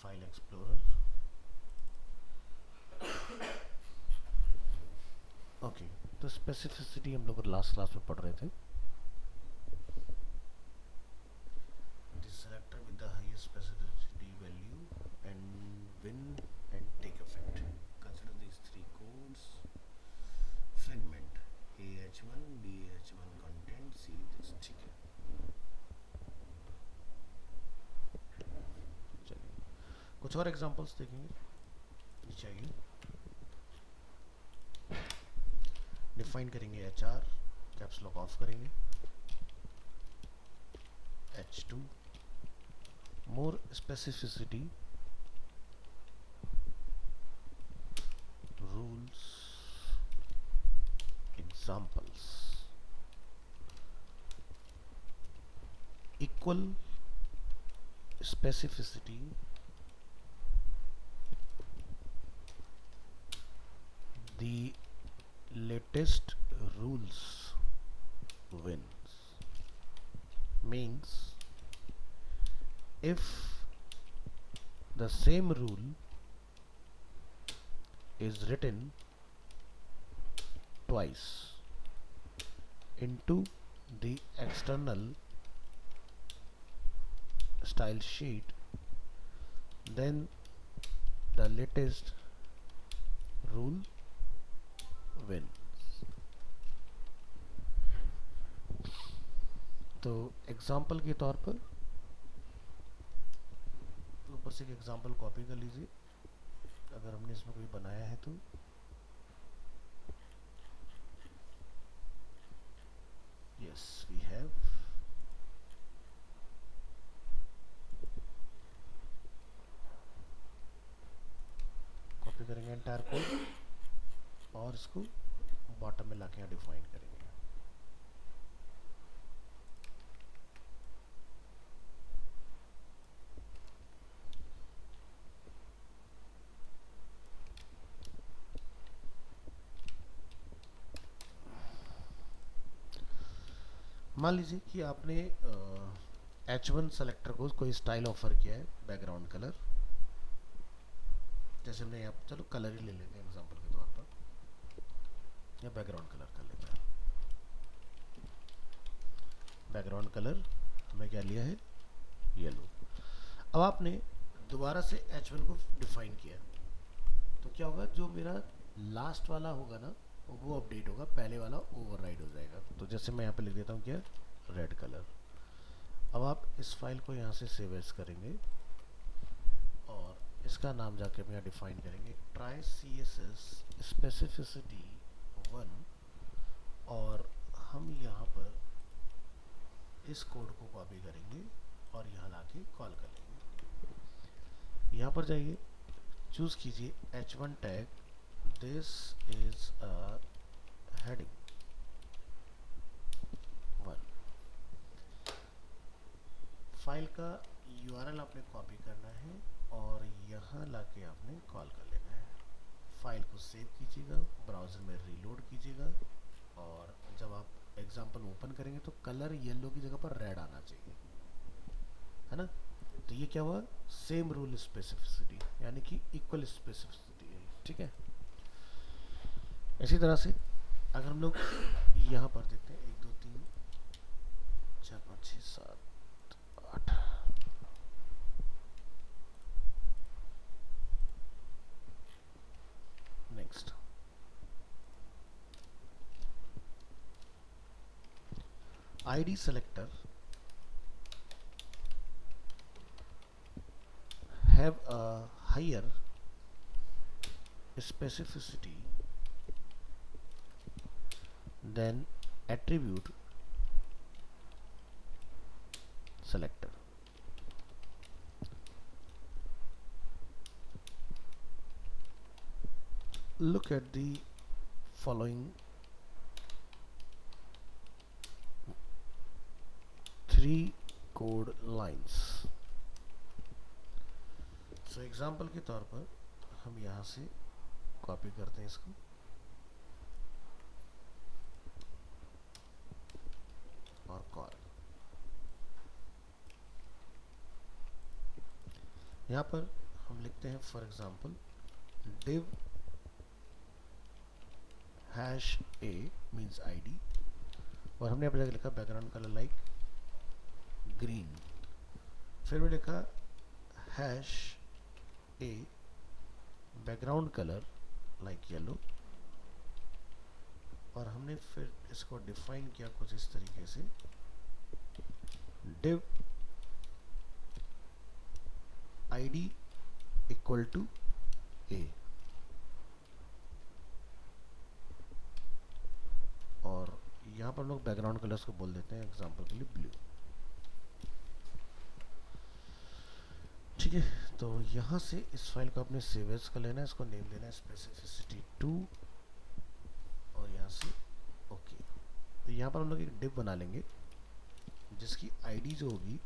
File explorer. Okay, तो specificity हम लोग लास्ट क्लास में पढ़ रहे थे। The selector with the highest specificity value and win and take effect. Consider these three codes. Fragment AH1 DH1 content see this. ठीक है, चलिए कुछ और एग्जांपल्स देखेंगे। चाहिए डिफाइन करेंगे HR, कैप्स लॉक ऑफ करेंगे। H2 more specificity rules examples equal specificity the latest rules wins means if the same rule is written twice into the external style sheet, then the latest rule wins. तो example के तौर पर ऊपर से एक example copy कर लीजिए अगर हमने इसमें कोई बनाया है तो। Yes we have. कॉपी करेंगे एंटायर कोड और इसको बॉटम में लाके यहाँ डिफाइन करेंगे। मान लीजिए कि आपने H1 सेलेक्टर को कोई स्टाइल ऑफर किया है, बैकग्राउंड कलर। जैसे हमने यहाँ चलो कलर ही ले लेते हैं एग्जांपल के तौर पर, या बैकग्राउंड कलर कर लेते हैं। बैकग्राउंड कलर हमें क्या लिया है, येलो। अब आपने दोबारा से H1 को डिफाइन किया तो क्या होगा, जो मेरा लास्ट वाला होगा ना वो अपडेट होगा, पहले वाला ओवरराइड हो जाएगा। तो जैसे मैं यहाँ पे लिख देता हूँ क्या, रेड कलर। अब आप इस फाइल को यहाँ से सेव एज करेंगे और इसका नाम जाके हम यहाँ डिफाइन करेंगे ट्राई CSS स्पेसिफिसिटी 1, और हम यहाँ पर इस कोड को कॉपी करेंगे और यहाँ लाके कॉल कर लेंगे। यहाँ पर जाइए, चूज कीजिए H1 tag, this is a heading 1। File का URL आपने कॉपी करना है और यहाँ लाके आपने कॉल कर लेना है। फाइल को सेव कीजिएगा, ब्राउज़र में रीलोड कीजिएगा और जब आप एग्जाम्पल ओपन करेंगे तो कलर येलो की जगह पर रेड आना चाहिए, है ना। तो ये क्या हुआ, सेम रूल स्पेसिफिसिटी, यानी कि इक्वल स्पेसिफिसिटी है। ठीक है, इसी तरह से अगर हम लोग यहाँ पर देखते हैं 1 2 3 4 5 6 7 8, next ID selector have a higher specificity than attribute selector. Look at the following 3 code lines. So example के तौर पर हम यहाँ से कॉपी करते हैं इसको और कॉल। यहाँ पर हम लिखते हैं for example div hash a means id, और हमने अपने जगह लिखा बैकग्राउंड कलर लाइक ग्रीन। फिर मैंने लिखा hash a background colour like yellow, और हमने फिर इसको डिफाइन किया कुछ इस तरीके से div id equal to a, और यहाँ पर हम लोग बैकग्राउंड कलर्स को बोल देते हैं एग्जांपल के लिए ब्लू। ठीक है, तो यहाँ से इस फाइल को अपने सेव एज कर लेना है, इसको नेम देना है स्पेसिफिसिटी 2, और यहाँ से ओके। तो यहाँ पर हम लोग एक डिव बना लेंगे जिसकी आईडी जो होगी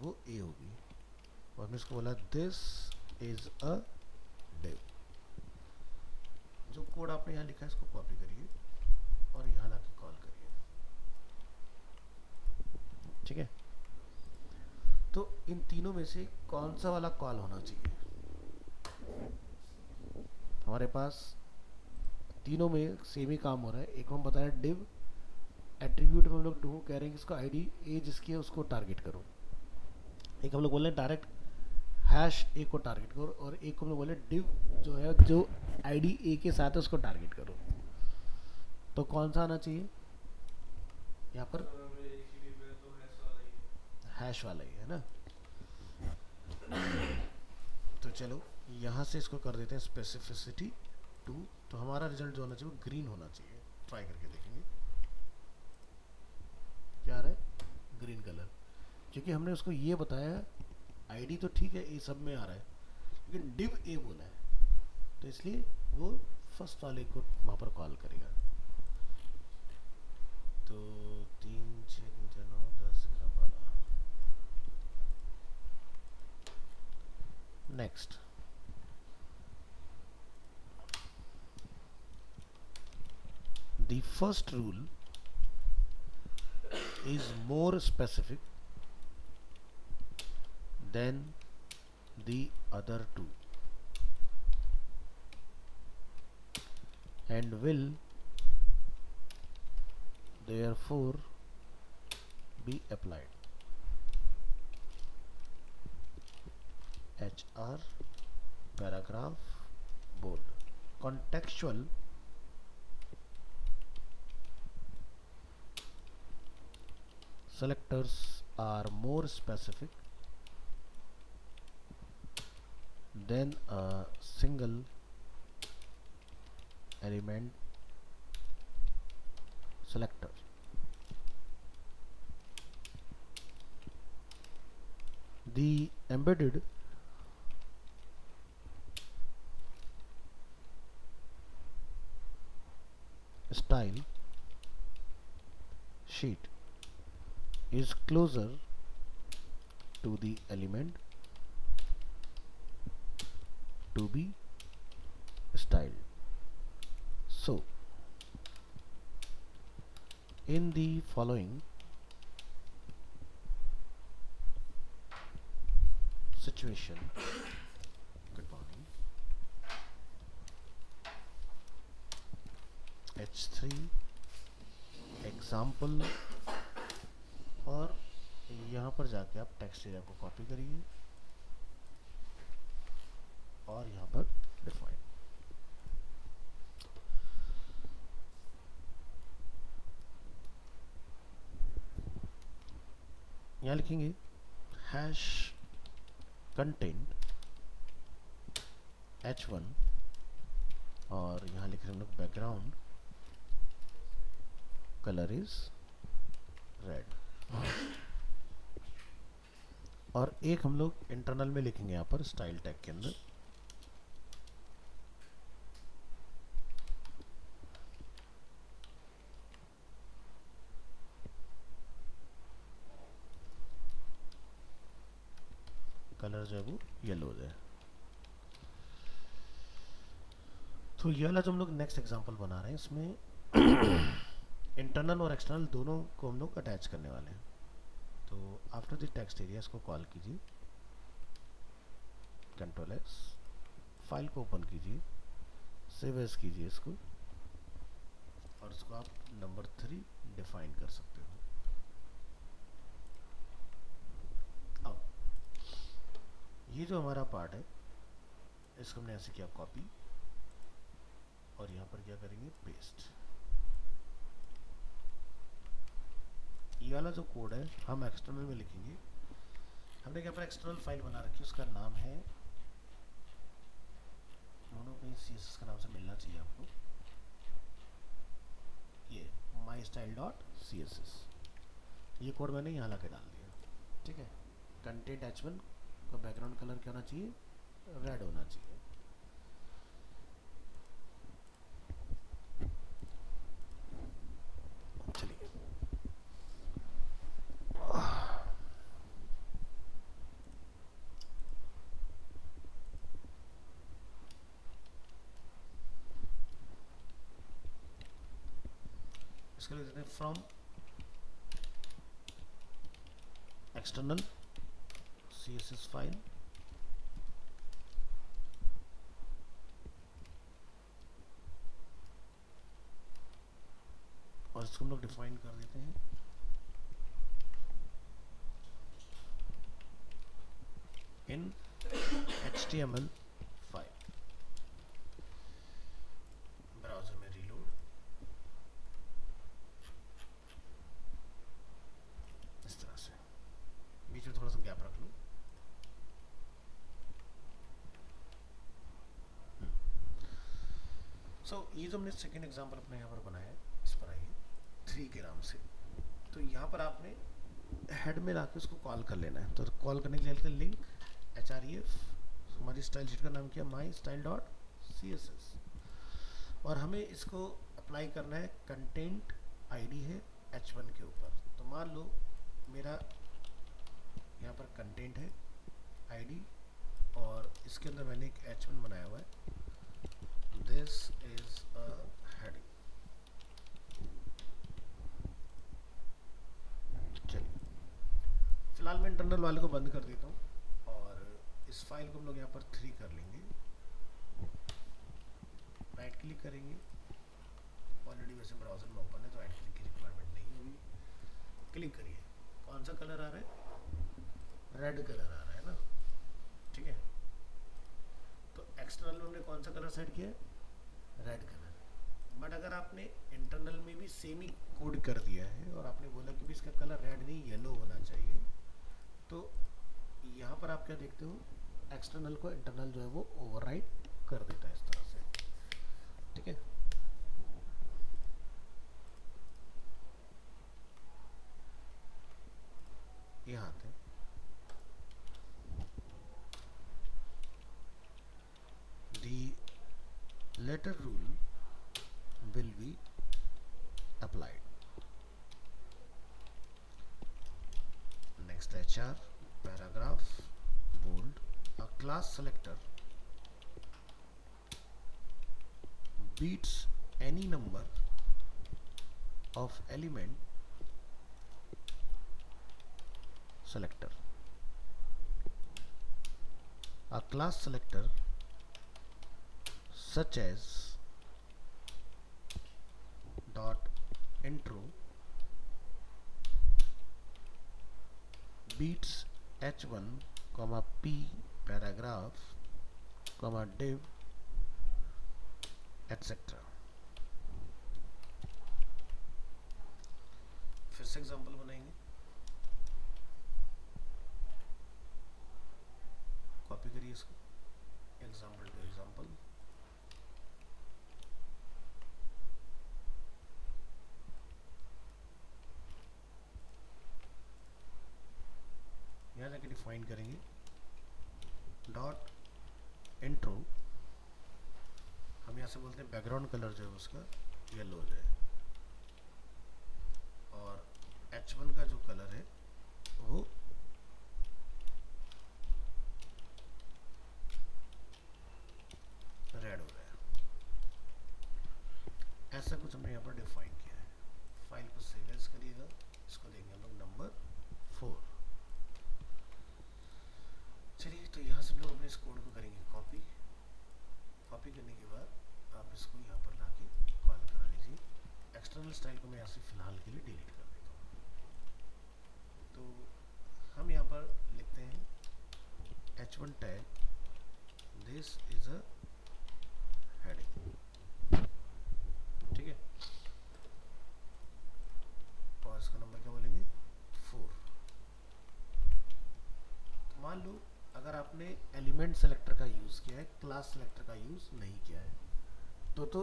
वो a होगी, और हमने इसको बोला दिस इज अ डिव। जो कोड आपने यहाँ लिखा है इसको कॉपी करिए और यहाँ लाके कॉल करिए। ठीक है, तो इन तीनों में से कौन सा वाला कॉल होना चाहिए? हमारे पास तीनों में सेम ही काम हो रहा है। एक हम बता रहे हैं डिव एट्रीब्यूट में हम लोग टू कह रहे हैं कि इसको आईडी ए जिसकी है उसको टारगेट करो। एक हम लोग बोल रहे हैं डायरेक्ट हैश ए को टारगेट करो, और एक हम लोग बोले डिव जो है जो आईडी ए के साथ है उसको टारगेट करो। तो कौन सा आना चाहिए यहाँ पर? हैश वाला ही है ना। तो चलो यहाँ से इसको कर देते हैं स्पेसिफिसिटी 2, तो हमारा रिजल्ट जो होना चाहिए वो ग्रीन होना चाहिए। ट्राई करके देखेंगे क्या आ रहा है, ग्रीन कलर, क्योंकि हमने उसको ये बताया आईडी तो ठीक है ए सब में आ रहा है, लेकिन डिव ए बोला है, तो इसलिए वो फर्स्ट वाले को वहाँ पर कॉल करेगा। तो 3 6 9 10 11 next. The first rule is more specific than the other two and will therefore be applied. HR paragraph bold contextual selectors are more specific than a single element selector. The embedded style sheet is closer to the element to be styled. So, in the following situation, good morning, H3 example, और यहाँ पर जाके आप text area को copy करिए और यहाँ पर डिफाइन। यहाँ लिखेंगे हैश कंटेंट h1, और यहाँ लिख रहे हैं हम लोग बैकग्राउंड कलर इज रेड, और एक हम लोग इंटरनल में लिखेंगे यहाँ पर स्टाइल टैग के अंदर कलर जो है वो येलो हो जाए। तो ये वाला जो हम लोग नेक्स्ट एग्जांपल बना रहे हैं इसमें इंटरनल और एक्सटर्नल दोनों को हम लोग अटैच करने वाले हैं। तो आफ्टर द टेक्स्ट एरिया इसको कॉल कीजिए। कंट्रोल एस, फाइल को ओपन कीजिए, सेव एज कीजिए इसको, और इसको आप नंबर 3 डिफाइन कर सकते हो। अब ये जो हमारा पार्ट है इसको हमने ऐसे किया कॉपी, और यहाँ पर क्या करेंगे पेस्ट। ये वाला जो कोड है हम एक्सटर्नल में लिखेंगे। हमने यहाँ पर एक्सटर्नल फाइल बना रखी है, उसका नाम है, दोनों कहीं CSS का नाम से मिलना चाहिए आपको, ये mystyle.css। ये कोड मैंने यहाँ लाके डाल दिया, ठीक है। कंटेंट h1 का बैकग्राउंड कलर क्या होना चाहिए, रेड होना चाहिए। चलिए इसके लिए देते हैं फ्रॉम एक्सटर्नल CSS फाइल, और इसको हम लोग डिफाइन कर देते हैं इन HTML फाइल। ब्राउजर में रीलोड, इस तरह से बीच में थोड़ा सा गैप रख लो। ये जो हमने सेकेंड एग्जांपल अपने यहाँ पर बनाया है, इस पर आइए 3 के नाम से। तो यहाँ पर आपने हेड में लाके उसको कॉल कर लेना है। तो कॉल करने के लिए लिंक href, हमारी स्टाइल शीट का नाम क्या, mystyle.css, और हमें इसको अप्लाई करना है, कंटेंट आईडी है h1 के ऊपर। तो मान लो मेरा यहाँ पर कंटेंट है आईडी, और इसके अंदर मैंने एक h1 बनाया हुआ है, दिस इज अ हेडिंग। चलिए फिलहाल मैं इंटरनल वाले को बंद कर देता हूँ, और इस फाइल को हम लोग यहाँ पर 3 कर लेंगे, राइट क्लिक करेंगे, ऑलरेडी वैसे ब्राउजर में ओपन है तो राइट क्लिक की रिक्वायरमेंट नहीं है अभी। क्लिक करिए, कौन सा कलर आ रहा है, रेड कलर आ रहा है ना, ठीक है। तो एक्सटर्नल में हमने कौन सा कलर सेट किया है, रेड कलर। बट अगर आपने इंटरनल में भी सेम ही कोड कर दिया है और आपने बोला कि भी इसका कलर रेड नहीं येलो होना चाहिए, तो यहाँ पर आप क्या देखते हो, एक्सटर्नल को इंटरनल जो है वो ओवरराइड कर देता है इस तरह से, ठीक है। यहाँ आते हैं, the latter rule will be applied. Next HR, paragraph, bold, a class selector beats any number of element selector. A class selector such as dot intro beats h1 comma p paragraph comma div etc. फिर से example बनाएंगे, copy करिए इसको, example two example, यहाँ जाके define करेंगे dot intro, हम यहाँ से बोलते हैं बैकग्राउंड कलर जो है उसका येलो हो जाए, और h1 का जो कलर है वो रेड हो रहा है। ऐसा कुछ हमने यहाँ पर डिफाइन किया है। फाइल को सेव एज करिएगा, इसको देंगे हम लोग नंबर 4। चलिए, तो यहाँ से हम लोग अपने इस कोड को करेंगे कॉपी। कॉपी करने के बाद आप इसको यहाँ पर लाके कॉल करा लीजिए। एक्सटर्नल स्टाइल को मैं यहाँ से फिलहाल के लिए डिलीट कर देता हूँ। तो हम यहाँ पर लिखते हैं h1 tag, this is a heading, ठीक है। और इसका नंबर क्या बोलेंगे, 4। तो मान लो अगर आपने एलिमेंट सेलेक्टर का यूज़ किया है, क्लास सेलेक्टर का यूज़ नहीं किया है, तो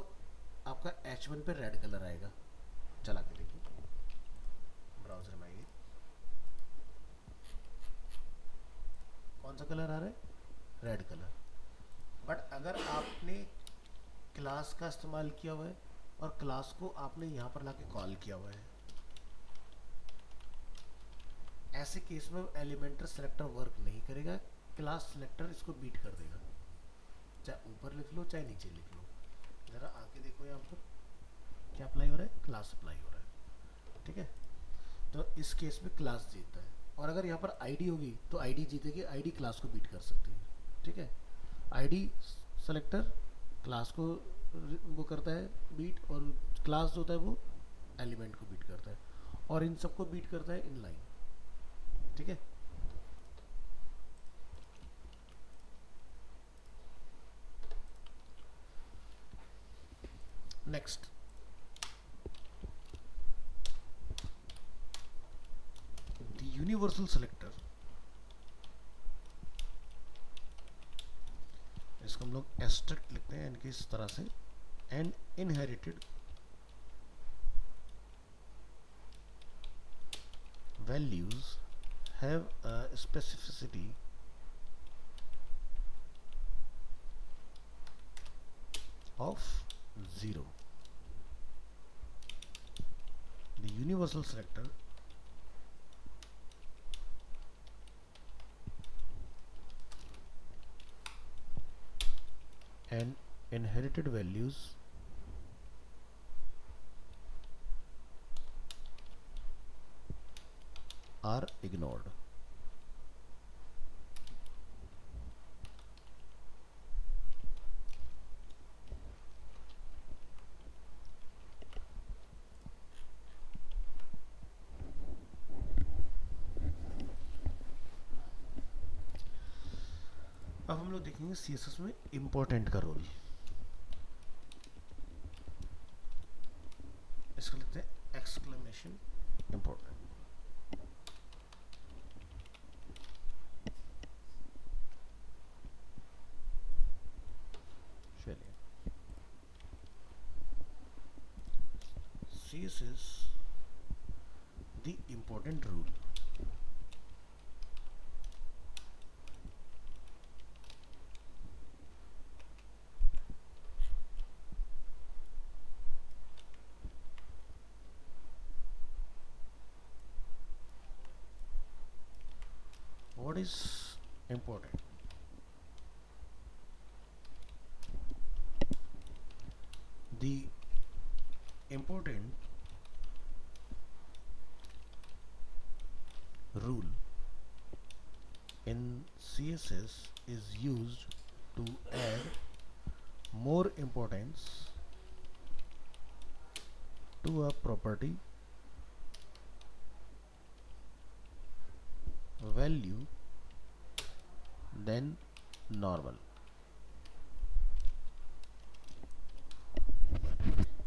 आपका h1 पे रेड कलर आएगा। चला के देखिए, ब्राउजर में आइए, कौन सा कलर आ रहा है, रेड कलर। बट अगर आपने क्लास का इस्तेमाल किया हुआ है और क्लास को आपने यहाँ पर लाके कॉल किया हुआ है, ऐसे केस में एलिमेंटर सेलेक्टर वर्क नहीं करेगा, क्लास सेलेक्टर इसको बीट कर देगा। चाहे ऊपर लिख लो चाहे नीचे लिख लो, ज़रा आके देखो यहाँ पर क्या अप्लाई हो रहा है, क्लास अप्लाई हो रहा है, ठीक है। तो इस केस में क्लास जीतता है। और अगर यहाँ पर आईडी होगी तो आईडी जीतेगी, आईडी क्लास को बीट कर सकती है, ठीक है। आईडी सेलेक्टर क्लास को वो करता है बीट, और क्लास जो होता है वो एलिमेंट को बीट करता है, और इन सबको बीट करता है इनलाइन, ठीक है। नेक्स्ट, द यूनिवर्सल सेलेक्टर, इसको हम लोग एस्ट्रिक्ट लिखते हैं इनकी इस तरह से, and inherited values have a specificity of 0. The universal selector and inherited values are ignored. अब हम लोग देखेंगे CSS में इम्पोर्टेंट का रोल। इसको लिखते हैं एक्सक्लेमेशन इम्पोर्टेंट। चलिए, CSS the important rule. What is important? The important rule in CSS is used to add more importance to a property value than normal.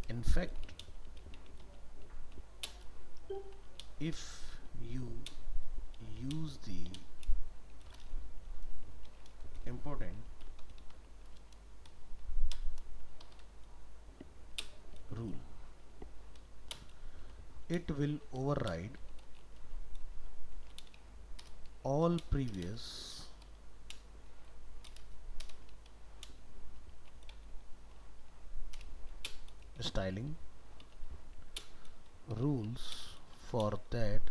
In fact, if you use the important rule, it will override all previous styling rules for that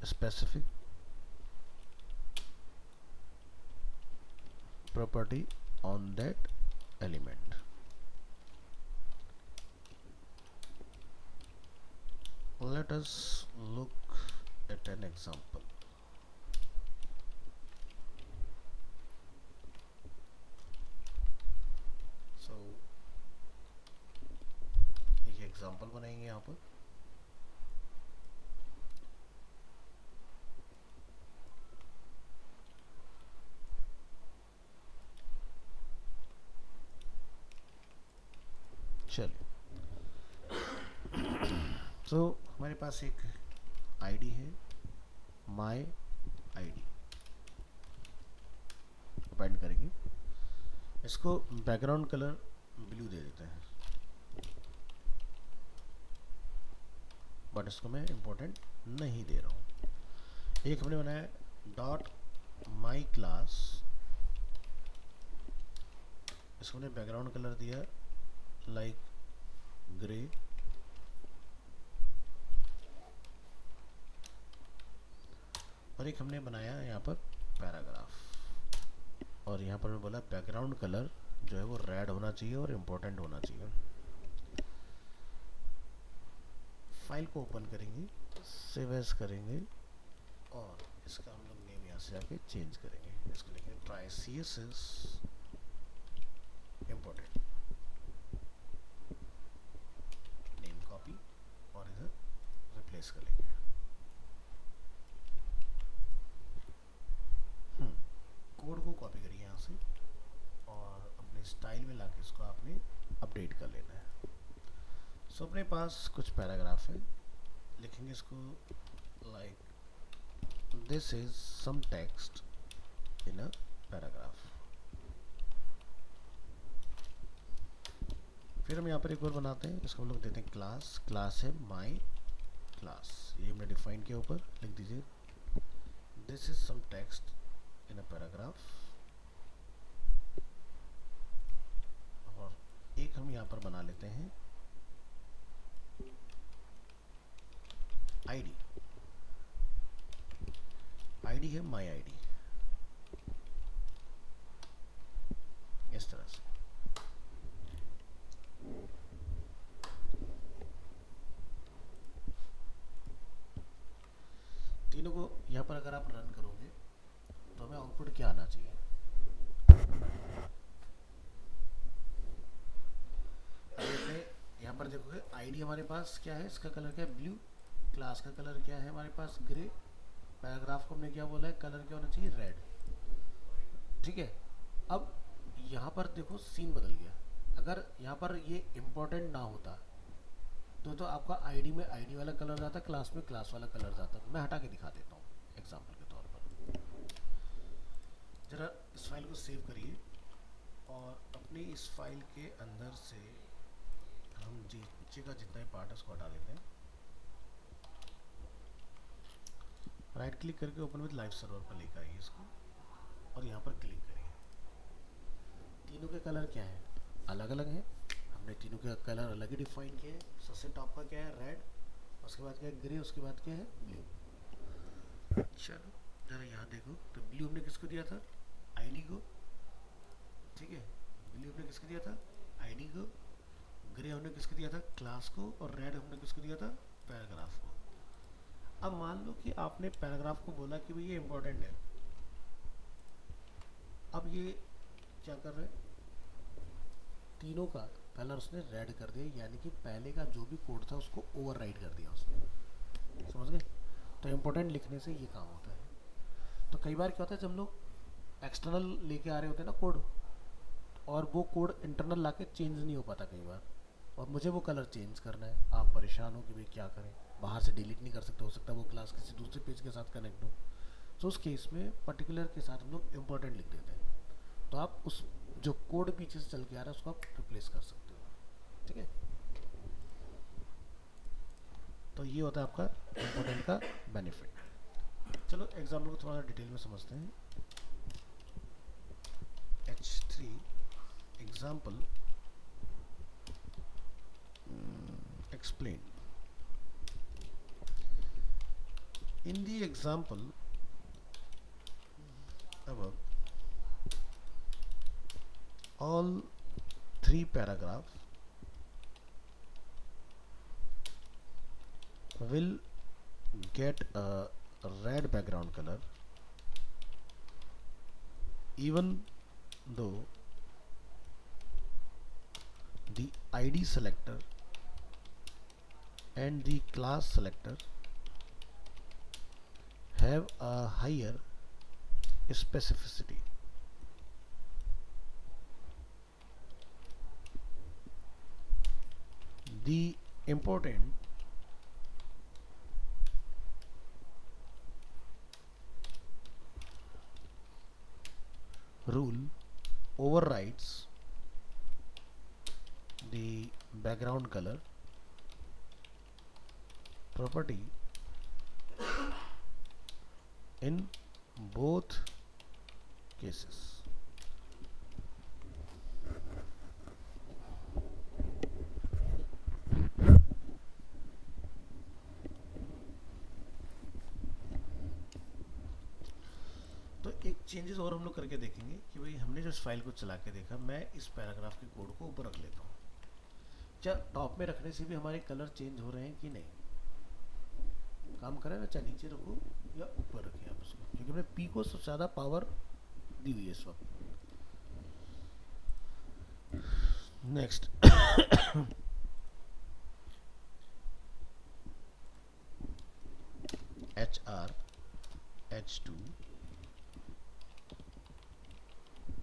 specific property on that element. Let us look at an example. Example बनाएंगे यहाँ पर। चलिए, तो हमारे पास एक ID है, my ID append करेंगे। इसको बैकग्राउंड कलर ब्लू दे देते हैं, बट इसको मैं इम्पोर्टेंट नहीं दे रहा हूँ। एक हमने बनाया डॉट माई क्लास, इसको हमने बैकग्राउंड कलर दिया लाइक ग्रे, और एक हमने बनाया यहाँ पर पैराग्राफ, और यहाँ पर मैं बोला बैकग्राउंड कलर जो है वो रेड होना चाहिए और इम्पोर्टेंट होना चाहिए। फाइल को ओपन करेंगे, सेव एज करेंगे, और इसका हम लोग नेम यहाँ से जाके चेंज करेंगे। इसको लिखेंगे try CSS important, name copy, और इधर रिप्लेस कर लेंगे। कोड को कॉपी करिए यहाँ से, और अपने स्टाइल में लाके इसको आपने अपडेट कर लेना है। सो अपने पास कुछ पैराग्राफ है, लिखेंगे इसको like this is some text in a paragraph. फिर हम यहाँ पर एक और बनाते हैं, इसको हम लोग देते हैं क्लास। क्लास है माई क्लास, ये हमने डिफाइन किया, ऊपर लिख दीजिए this is some text in a paragraph. और एक हम यहाँ पर बना लेते हैं आईडी, आईडी है माई आईडी, इस तरह से। तीनों को यहाँ पर अगर आप रन करोगे तो हमें आउटपुट क्या आना चाहिए। यहाँ पर देखोगे आईडी हमारे पास क्या है, इसका कलर क्या है, ब्लू। क्लास का कलर क्या है हमारे पास, ग्रे। पैराग्राफ को हमने क्या बोला है, कलर क्या होना चाहिए, रेड। ठीक है, अब यहाँ पर देखो सीन बदल गया। अगर यहाँ पर ये इम्पोर्टेंट ना होता तो आपका आईडी में आईडी वाला कलर जाता, क्लास में क्लास वाला कलर जाता। मैं हटा के दिखा देता हूँ एग्जाम्पल के तौर पर। जरा इस फाइल को सेव करिए, और अपनी इस फाइल के अंदर से हम नीचे का जितना भी पार्ट है उसको हटा देते हैं। राइट क्लिक करके ओपन विद लाइव सर्वर पर लेकर आइए इसको, और यहाँ पर क्लिक करिए। तीनों के कलर क्या है, अलग अलग है। हमने तीनों के कलर अलग ही डिफाइन किए हैं। सबसे टॉप का क्या है, रेड, उसके बाद क्या है, ग्रे, उसके बाद क्या है, ब्लू। चलो जरा यहाँ देखो, तो ब्लू हमने किसको दिया था, आईडी को। ठीक है, ब्लू हमने किसको दिया था, आईडी को। ग्रे हमने किसको दिया था, क्लास को। और रेड हमने किसको दिया था, पैराग्राफ को। अब मान लो कि आपने पैराग्राफ को बोला कि भाई ये इंपॉर्टेंट है। अब ये क्या कर रहे हैं, तीनों का कलर उसने रेड कर दिया, यानी कि पहले का जो भी कोड था उसको ओवरराइट कर दिया उसने। समझ गए? तो इम्पोर्टेंट लिखने से ये काम होता है। तो कई बार क्या होता है, जब हम लोग एक्सटर्नल लेके आ रहे होते हैं ना कोड, और वो कोड इंटरनल लाके चेंज नहीं हो पाता कई बार, और मुझे वो कलर चेंज करना है। आप परेशान हो कि भाई क्या करें, बाहर से डिलीट नहीं कर सकते, हो सकता है वो क्लास किसी दूसरे पेज के साथ कनेक्ट हो। तो उस केस में पर्टिकुलर के साथ हम लोग इम्पोर्टेंट लिख देते हैं। तो आप उस जो कोड पीछे से चल के आ रहा है उसको आप रिप्लेस कर सकते हो। ठीक है, तो ये होता है आपका इम्पोर्टेंट का बेनिफिट। चलो एग्जाम्पल को थोड़ा डिटेल में समझते हैं। H3 example explain. In the example above, all three paragraphs will get a red background color even though the ID selector and the class selector have a higher specificity. The important rule overrides the background color property in both cases. तो एक changes और हम लोग करके देखेंगे कि भाई हमने जो इस फाइल को चला के देखा, मैं इस पैराग्राफ के कोड को ऊपर रख लेता हूँ, क्या टॉप में रखने से भी हमारे कलर चेंज हो रहे हैं कि नहीं, काम करे ना, चाहे नीचे रखो या ऊपर रखें आप उसको, क्योंकि हमने पी को सबसे ज़्यादा पावर दी हुई है इस वक्त। Next HR H2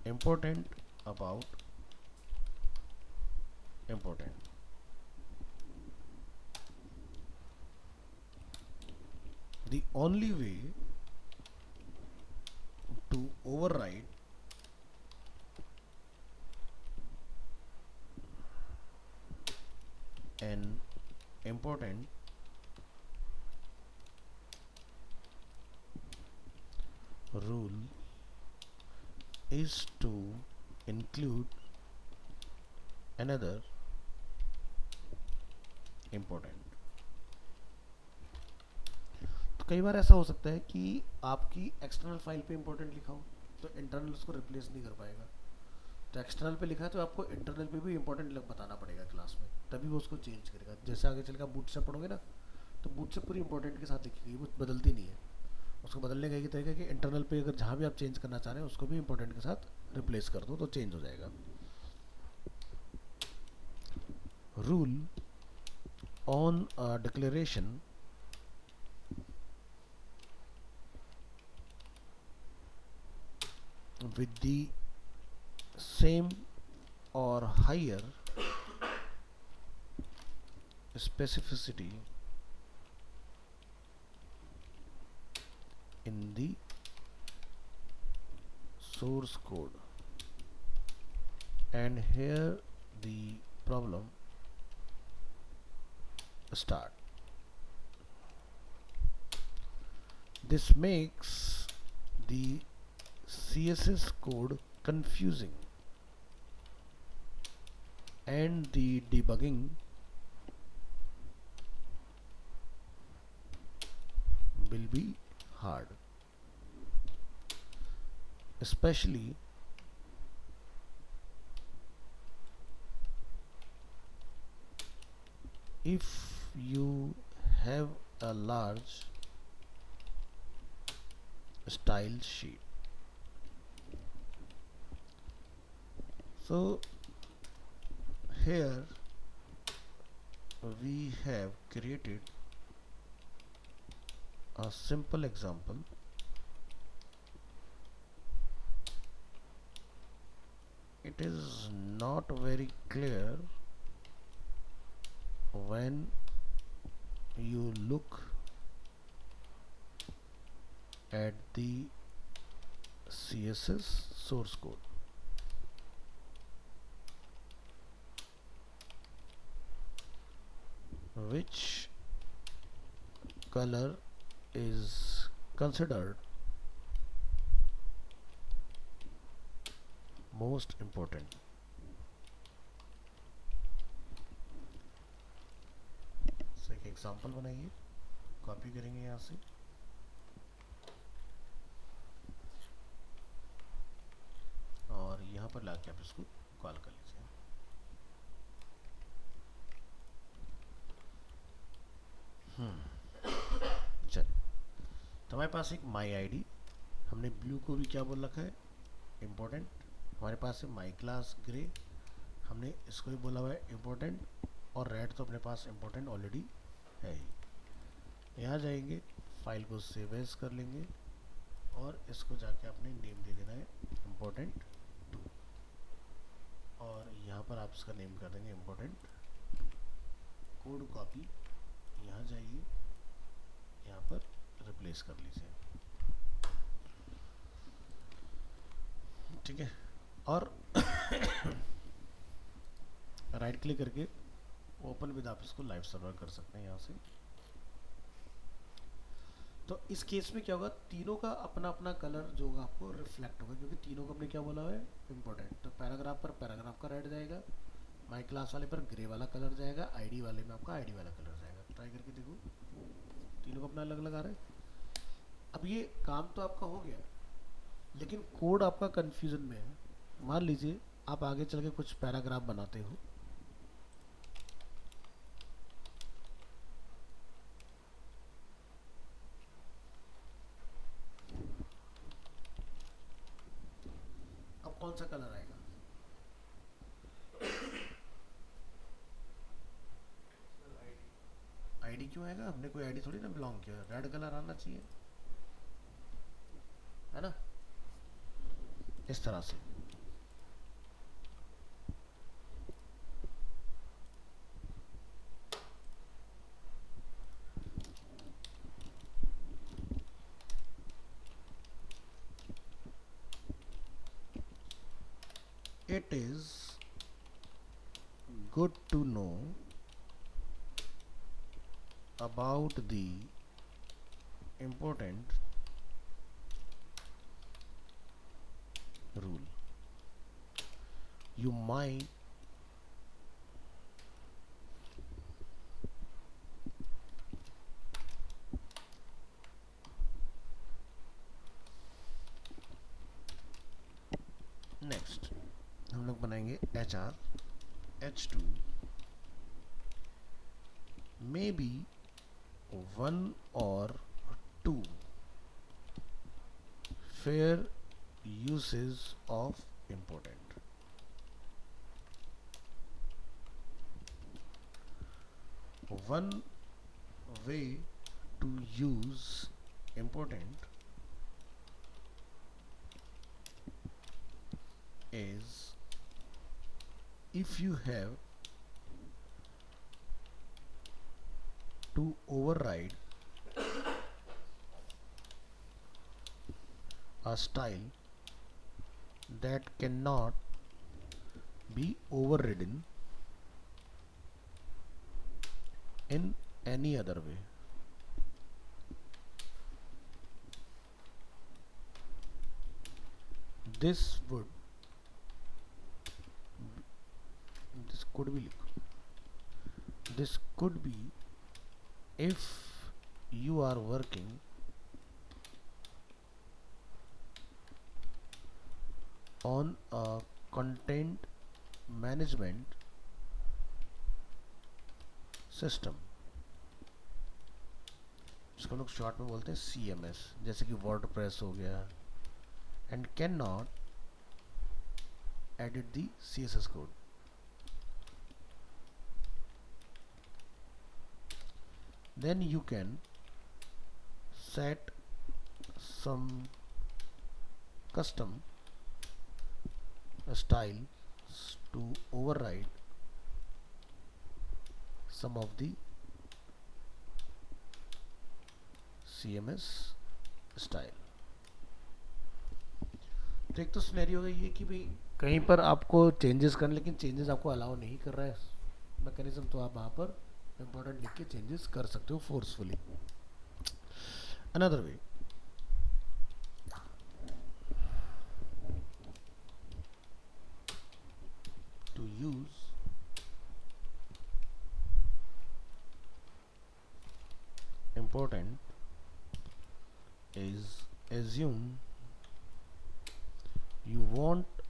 important about important. The only way to override an important rule is to include another important. तो कई बार ऐसा हो सकता है कि आपकी एक्सटर्नल फाइल पे इंपॉर्टेंट लिखा हो तो इंटरनल उसको रिप्लेस नहीं कर पाएगा, तो एक्सटर्नल पे लिखा है तो आपको इंटरनल पे भी इंपॉर्टेंट बताना पड़ेगा क्लास में, तभी वो उसको चेंज करेगा। जैसे आगे चल कर बूट से पढ़ोगे ना, तो बूट से पूरी इंपॉर्टेंट के साथ लिखी गई, वो बदलती नहीं है। उसको बदलने का ये तरीका है कि इंटरनल पे अगर जहाँ भी आप चेंज करना चाह रहे हैं उसको भी इंपॉर्टेंट के साथ रिप्लेस कर दो तो चेंज हो जाएगा। Rule on declaration with the same or higher specificity in the source code, and here the problem start. This makes the CSS code confusing and the debugging will be hard, especially if you have a large style sheet. So here we have created a simple example. It is not very clear when you look at the CSS source code. Which color is considered most important? So एक example बनाइए, copy करेंगे यहाँ से, और यहाँ पर लाके आप इसको कॉल कर लीजिए। चल, तो हमारे पास एक माई आईडी, हमने ब्लू को भी क्या बोल रखा है, इम्पोर्टेंट। हमारे पास है माई क्लास ग्रे, हमने इसको भी बोला हुआ है इम्पोर्टेंट, और रेड तो अपने पास इम्पोर्टेंट ऑलरेडी है ही। यहाँ जाएंगे, फाइल को सेव एज कर लेंगे और इसको जाके आपने नेम दे देना है इम्पोर्टेंट 2, और यहाँ पर आप इसका नेम कर देंगे इम्पोर्टेंट कोड कॉपी। यहाँ जाइए, यहाँ पर रिप्लेस कर लीजिए, ठीक है। और राइट क्लिक करके ओपन विद, आप इसको लाइव सर्वर कर सकते हैं यहाँ से। तो इस केस में क्या होगा, तीनों का अपना अपना कलर जो होगा आपको रिफ्लेक्ट होगा, क्योंकि तीनों को हमने क्या बोला है, इंपॉर्टेंट। तो पैराग्राफ पर पैराग्राफ का रेड जाएगा, माई क्लास वाले पर ग्रे वाला कलर जाएगा, आईडी वाले में आपका आईडी वाला कलर जाएगा। ट्राई करके देखो, तीनों को अपना अलग अलग आ रहा है। अब ये काम तो आपका हो गया, लेकिन कोड आपका कंफ्यूजन में है। मान लीजिए आप आगे चल के कुछ पैराग्राफ बनाते हो, अब कौन सा कलर आएगा? आईडी क्यों आएगा? हमने कोई आईडी थोड़ी ना बिलोंग किया, रेड कलर आना चाहिए, है ना, इस तरह से। It is good to know about the important rule. You might next हम लोग बनाएंगे HR H2 maybe 1 or 2 fair uses of important. One way to use important is if you have to override a style that cannot be overridden in any other way. This could be this could be if you are working on a content management system, इसको लोग short में बोलते हैं CMS, जैसे कि WordPress हो गया, and cannot edit the CSS code. Then you can set some custom styles to override some of the CMS style. तो एक तो सिनेरियो होगा ये कि भाई कहीं पर आपको चेंजेस करने, लेकिन चेंजेस आपको अलाउ नहीं कर रहा है मैकेनिज्म, तो आप वहाँ पर इंपॉर्टेंट लिख के चेंजेस कर सकते हो forcefully. Another way, to use important is assume you want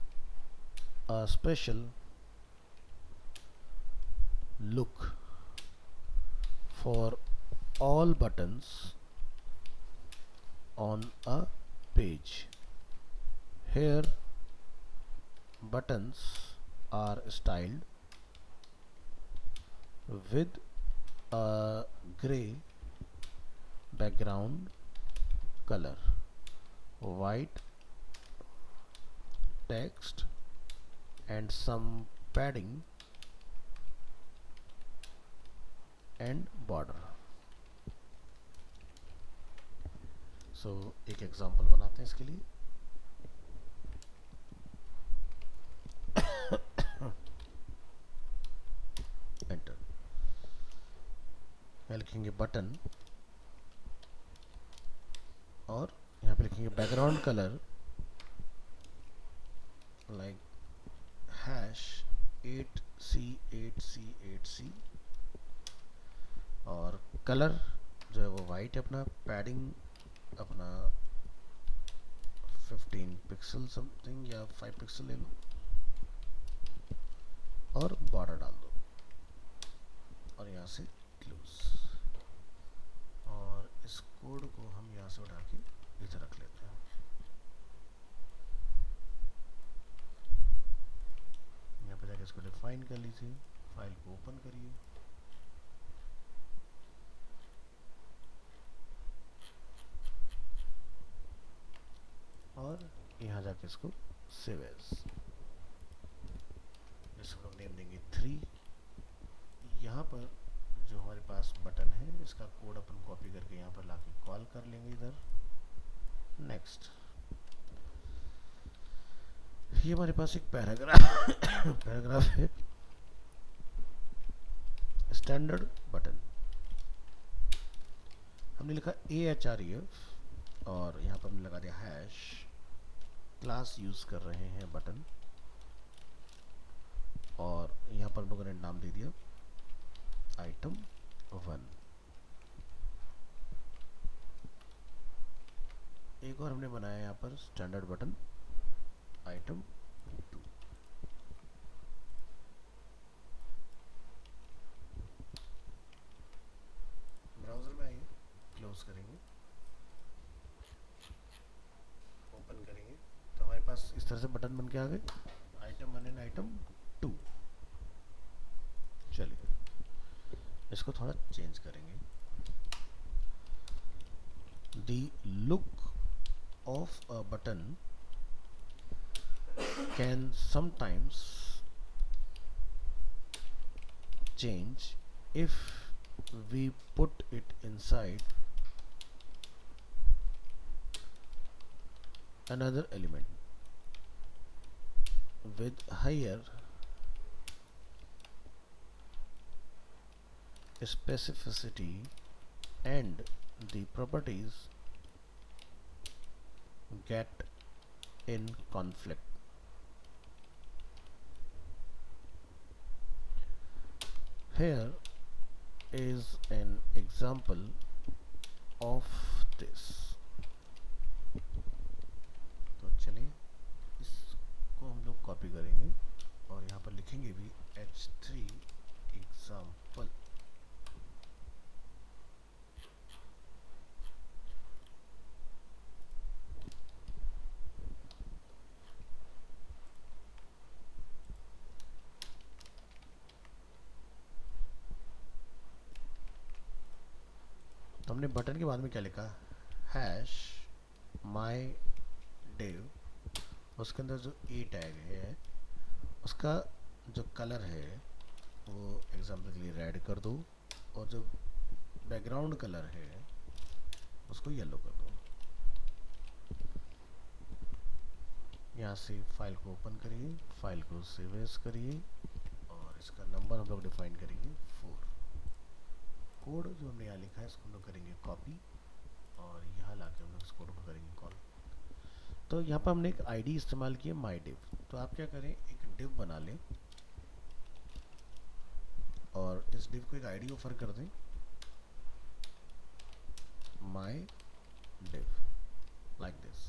a special look for all buttons on a page. Here buttons are styled with grey background color, white text and some padding and border. So एक example बनाते हैं इसके लिए. Enter. यहाँ लिखेंगे button और यहाँ पे लिखेंगे बैकग्राउंड कलर लाइक #8C8C8C और कलर जो है वो वाइट है अपना. पैडिंग अपना 15 पिक्सल समथिंग या 5 पिक्सल ले लो और बॉर्डर डाल दो और यहाँ से क्लोज. और इस कोड को हम यहाँ से उठा के इधर रख लेते हैं. यहाँ पे जाके इसको डिफाइन कर लीजिए. फाइल को ओपन करिए. और यहाँ जाके इसको सेव एज. इसको हम नेम देंगे 3. यहाँ पर जो हमारे पास बटन है इसका कोड अपन कॉपी करके यहाँ पर लाके कॉल कर लेंगे इधर. नेक्स्ट. ये हमारे पास एक पैराग्राफ है. स्टैंडर्ड बटन हमने लिखा AHREF और यहाँ पर हमने लगा दिया हैश. क्लास यूज कर रहे हैं बटन और यहाँ पर हम लोगों ने नाम दे दिया item 1. एक और हमने बनाया यहाँ पर स्टैंडर्ड बटन item 2. ब्राउजर में आइए. क्लोज करेंगे. ओपन करेंगे तो हमारे पास इस तरह से बटन बन के आ गए. item 1 and item 2. चलिए इसको थोड़ा चेंज करेंगे. The look of a button can sometimes change if we put it inside another element with higher specificity and the properties get in conflict. Here is an example of this. तो चलिए इसको हम लोग copy करेंगे और यहाँ पर लिखेंगे भी H3 example. तो हमने बटन के बाद में क्या लिखा हैश माई डिव. उसके अंदर जो ए टैग है उसका जो कलर है वो एग्जाम्पल के लिए रेड कर दो और जो बैकग्राउंड कलर है उसको येलो कर दो. यहाँ से फाइल को ओपन करिए. फाइल को सेव एज करिए और इसका नंबर हम लोग डिफाइन करेंगे 4. कोड जो हमने यहाँ लिखा है इसको हम लोग करेंगे कॉपी और यहाँ लाके हम लोग इस कोड को करेंगे कॉल. तो यहाँ पर हमने एक आईडी इस्तेमाल की है माई डिव. तो आप क्या करें एक डिव बना लें और इस डिव को एक आईडी ऑफर कर दें माई डिव लाइक दिस.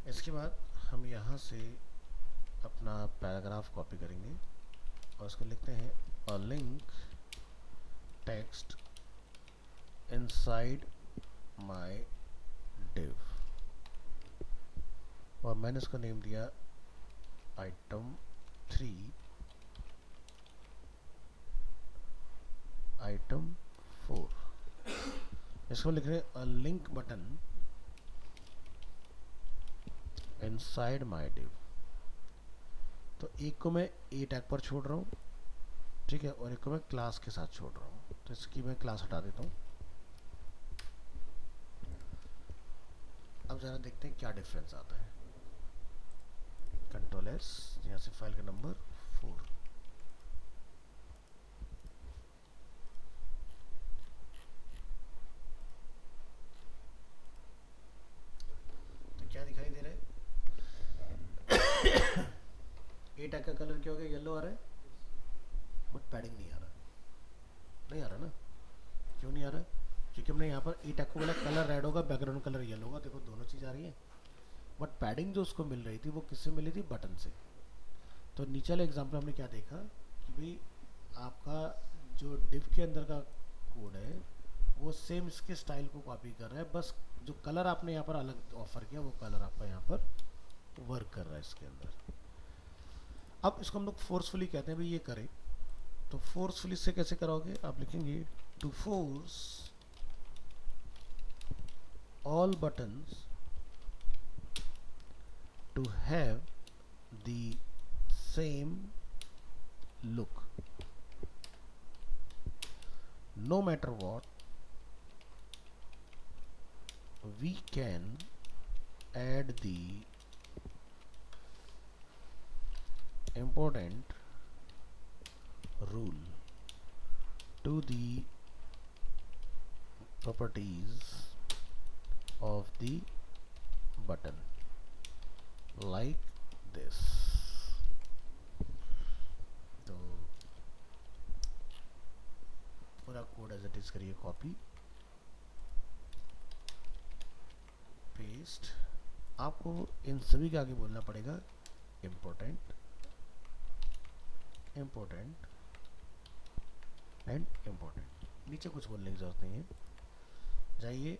इसके बाद हम यहाँ से अपना पैराग्राफ कॉपी करेंगे और इसको लिखते हैं a link text inside my div और मैंने इसको नेम दिया item 3 आइटम 4, इसको लिख रहे हैं a link button inside my div. तो एक को मैं ए टैग पर छोड़ रहा हूँ, ठीक है, और एक को मैं क्लास के साथ छोड़ रहा हूँ। तो इसकी मैं क्लास हटा देता हूँ। अब ज़रा देखते हैं क्या डिफरेंस आता है। कंट्रोल एस, यहाँ से फाइल का नंबर 4, तो क्या दिखाई दे रहा है? ए टैग का कलर क्या हो गया? येलो आ रहा है, बट पैडिंग नहीं आ रहा। नहीं आ रहा ना? क्यों नहीं आ रहा? क्योंकि हमने यहाँ पर ए टैग को बोला कलर रेड होगा, बैकग्राउंड कलर येलो होगा। देखो दोनों चीज़ आ रही है, बट पैडिंग जो उसको मिल रही थी वो किससे मिली थी? बटन से। तो नीचे वाले एग्जाम्पल हमने क्या देखा कि भाई आपका जो डिव के अंदर का कोड है वो सेम इसके स्टाइल को कॉपी कर रहा है, बस जो कलर आपने यहाँ पर अलग ऑफर किया वो कलर आपका यहाँ पर वर्क कर रहा है इसके अंदर। अब इसको हम लोग फोर्सफुली कहते हैं भाई ये करें। तो फोर्सफुली से कैसे कराओगे? आप लिखेंगे to force all buttons to have the same look no matter what we can add the important rule to the properties of the button like this। तो पूरा कोड एज इट इज करिए copy paste. आपको इन सभी के आगे बोलना पड़ेगा important, important and important. नीचे कुछ बोलने की जरूरत नहीं है। जाइए,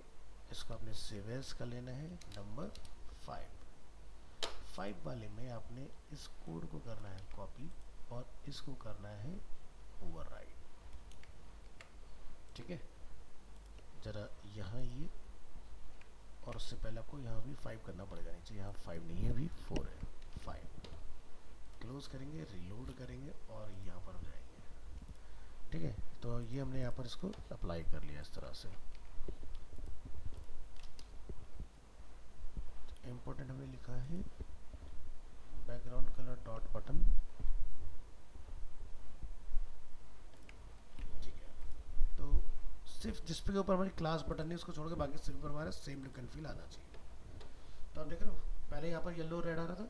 इसको आपने सेव एज का लेना है नंबर 5 वाले में आपने इस कोड को करना है कॉपी और इसको करना है ओवरराइड। ठीक है, जरा यहाँ ये, और उससे पहले आपको यहाँ भी 5 करना पड़ेगा। नीचे यहाँ 5 नहीं है, अभी 4 है। 5 क्लोज करेंगे, रिलोड करेंगे और यहाँ पर जाएंगे। ठीक है, तो ये हमने यहाँ पर इसको अप्लाई कर लिया इस तरह से। इम्पोर्टेंट हमने लिखा है बैकग्राउंड कलर डॉट बटन। ठीक है, तो सिर्फ जिस पे के ऊपर हमारी क्लास बटन है उसको छोड़ के बाकी सिर्फ पर हमारा सेम लुक एंड फील आना चाहिए। तो आप देख रहे हो पहले यहाँ पर येलो रेड आ रहा था,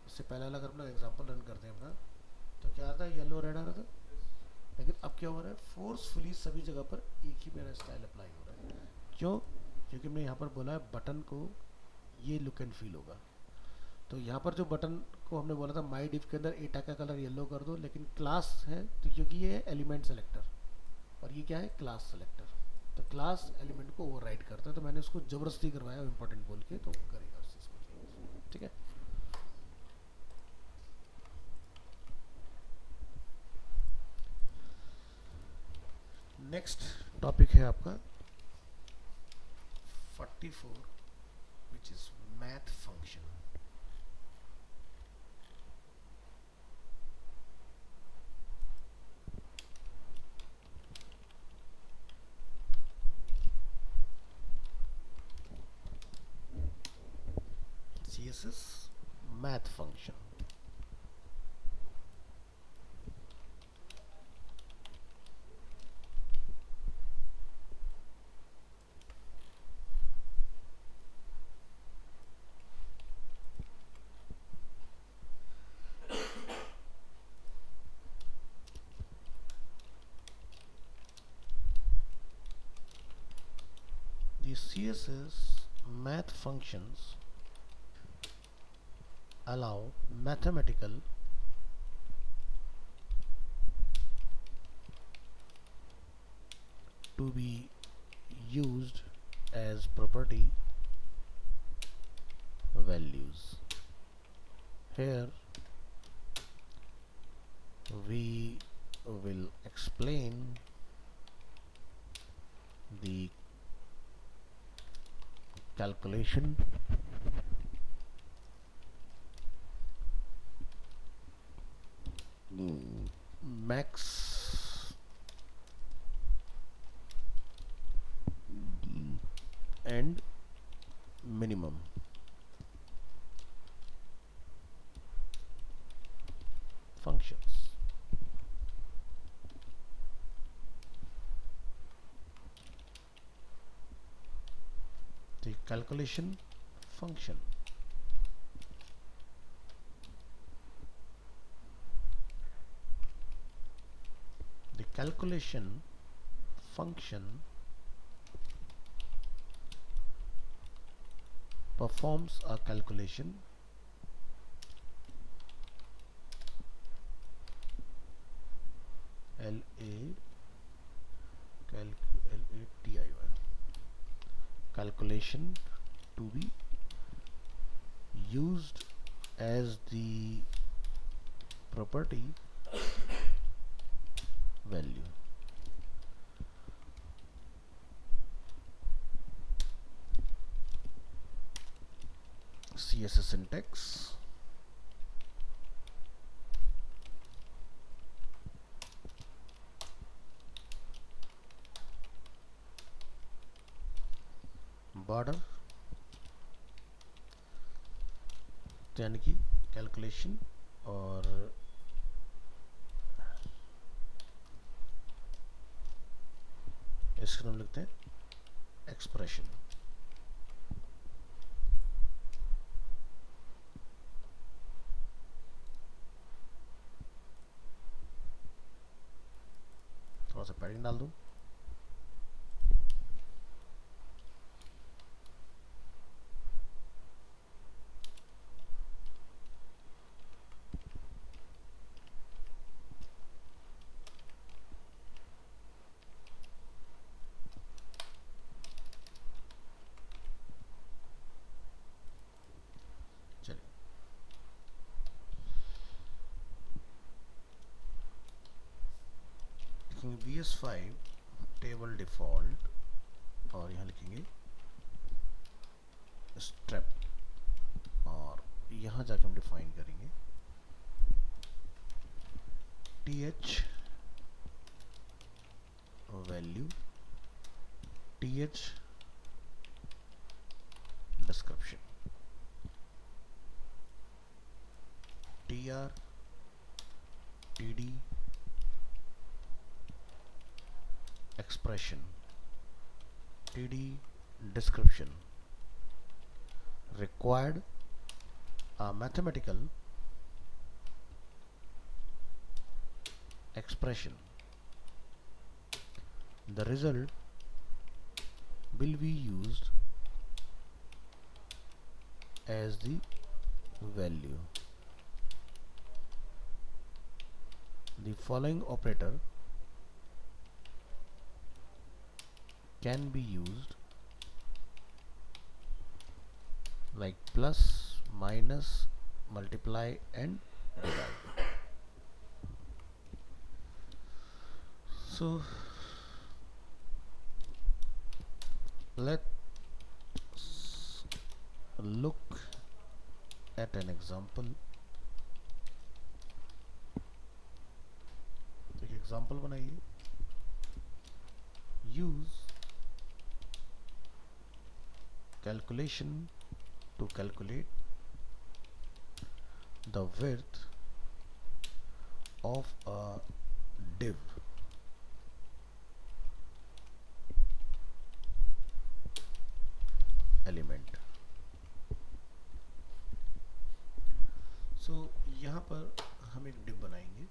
इससे पहले वाला अगर अपना एग्जाम्पल रन करते हैं अपना, तो क्या आ रहा था? येलो रेड आ रहा था। लेकिन अब क्या हो रहा है? फोर्सफुली सभी जगह पर एक ही मेरा स्टाइल अप्लाई हो रहा है। क्यों? क्योंकि हमने यहाँ पर बोला है बटन को ये लुक एंड फील होगा। तो यहाँ पर जो बटन को हमने बोला था माई डिव के अंदर ए टैग का कलर येलो कर दो, लेकिन क्लास है तो क्योंकि ये है एलिमेंट सेलेक्टर और ये क्या है? Class selector. तो क्लास एलिमेंट को ओवरराइड करता है, तो मैंने उसको जबरदस्ती करवाया इंपॉर्टेंट बोल के, तो करेगा उस चीज़ को। ठीक है, नेक्स्ट टॉपिक है आपका 44 which is math function। CSS math function। The CSS math functions allow mathematical to be used as property values। Here we will explain the calculation max and minimum functions. The calculation function function performs a calculation calculation to be used as the property value. CSS syntax. Border तो यानी कि calculation और इसका नाम लिखते हैं expression. थोड़ा सा पैडिंग डाल दूं. BS5 टेबल डिफॉल्ट और यहाँ लिखेंगे स्ट्रेप और यहाँ जाके हम डिफाइन करेंगे th value th description tr td expression td description required a mathematical expression. The result will be used as the value. The following operator can be used like plus, minus, multiply and divide. So let's look at an example. एक example बनाइए. use calculation to calculate the width of a div element. So यहाँ पर हम एक div बनाएंगे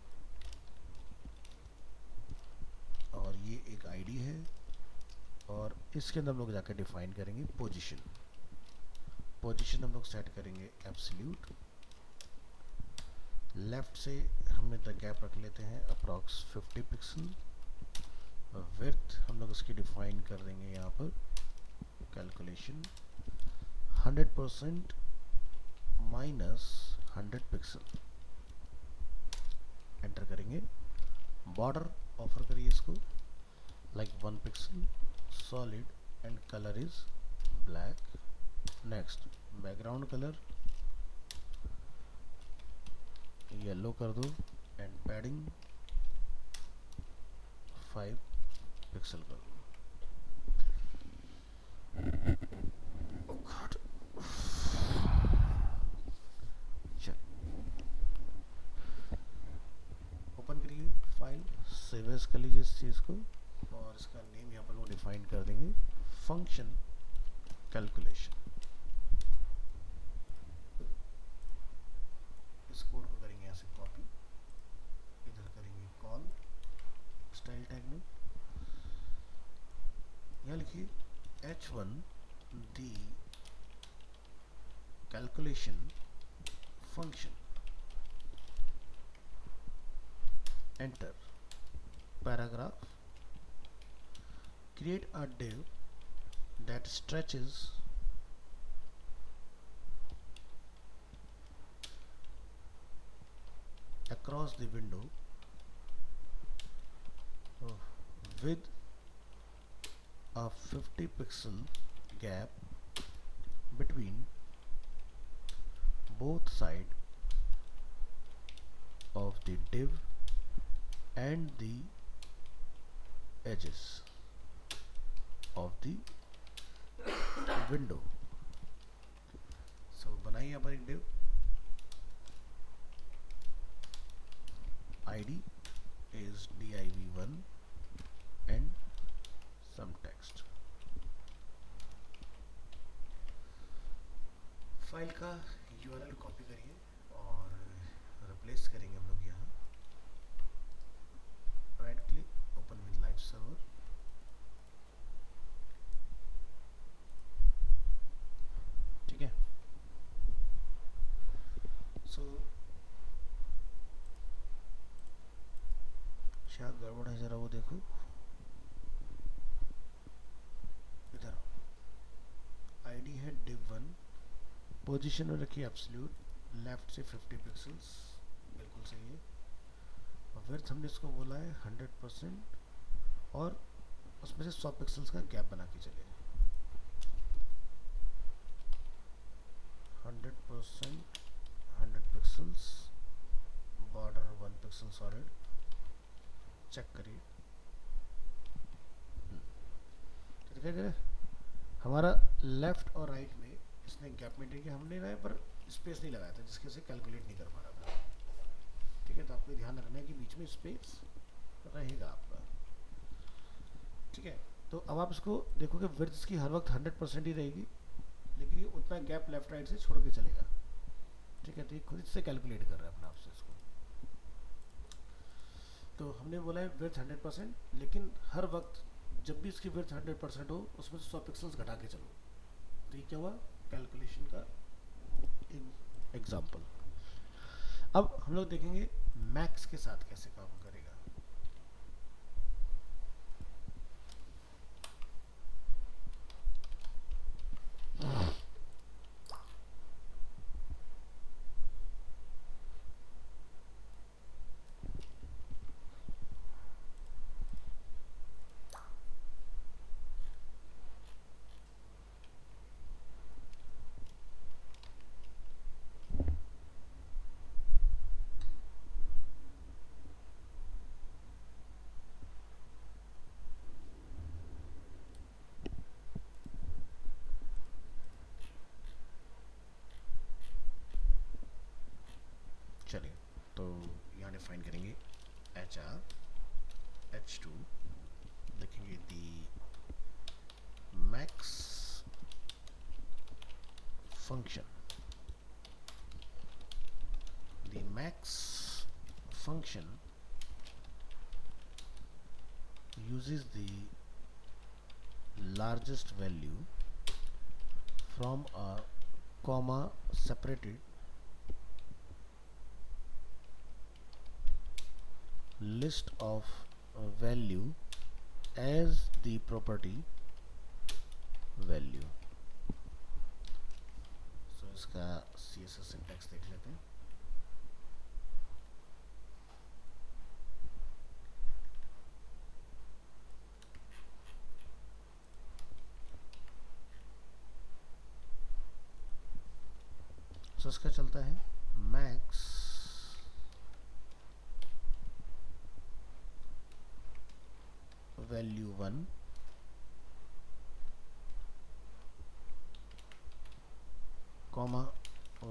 और ये एक आईडी है और इसके अंदर हम लोग जाकर डिफाइन करेंगे पोजीशन. पोजीशन हम लोग सेट करेंगे एब्सोल्यूट. लेफ्ट से हम इधर गैप रख लेते हैं अप्रॉक्स 50 पिक्सल. विड्थ हम लोग इसकी डिफाइन कर देंगे यहाँ पर कैलकुलेशन 100% माइनस 100 पिक्सल. एंटर करेंगे. बॉर्डर ऑफर करिए इसको like 1 pixel. solid and color is black. Next background color yellow कर दो एंड पैडिंग 5 पिक्सल कर दो. Oh God. चल ओपन करिए फाइल, सेव एज कर लीजिए इस चीज़ को और इसका नेम यहाँ पर वो डिफाइन कर देंगे फंक्शन कैलकुलेशन. इस कोड को करेंगे यहाँ से कॉपी, इधर करेंगे कॉल स्टाइल टैग में, यहाँ लिखिए h1 the calculation function. Enter paragraph. Create a div that stretches across the window with a 50 pixel gap between both sides of the div and the edges of the window. So बनाइए यहाँ पर एक div, ID is div1 and some text. File का URL copy करिए और replace करेंगे हम लोग यहाँ. Right click, open with live server. ठीक है. सो क्या गड़बड़ है जरा वो देखो. इधर आईडी है div1, पोजीशन में रखिए एब्सोल्यूट, लेफ्ट से 50 पिक्सल्स, बिल्कुल सही है. विड्थ हमने इसको बोला है 100% और उसमें से 100 पिक्सल्स का गैप बना के चले. 100% 100 pixels, border 1 pixel solid. Check करिए तो दिखाई दे रहा है हमारा लेफ्ट और राइट में इसने गैप मेंटेन किया. हमने ना पर स्पेस नहीं लगाया था जिसके से कैलकुलेट नहीं कर पा रहा था. ठीक है, तो आपको ध्यान रखना है कि बीच में स्पेस रहेगा आपका. ठीक है, तो अब आप इसको देखो कि विड्थ की हर वक्त 100% ही रहेगी, लेकिन ये उतना गैप लेफ्ट राइट से छोड़ के चलेगा. ठीक है, तो ये खुद से कैलकुलेट कर रहा है अपने आप से इसको. तो हमने बोला है विड्थ 100%, लेकिन हर वक्त जब भी इसकी विड्थ 100% हो उसमें से 100 पिक्सल्स घटा के चलो. तो ये क्या हुआ, कैलकुलेशन का एग्जाम्पल. अब हम लोग देखेंगे मैक्स के साथ कैसे काम करेगा. चलिए, तो यहाँ डिफाइन करेंगे H2, देखेंगे the max function. The max function uses the largest value from a comma separated list of value as the property value. So इसका CSS syntax देख लेते हैं. प्रोसेस क्या चलता है, max value 1 comma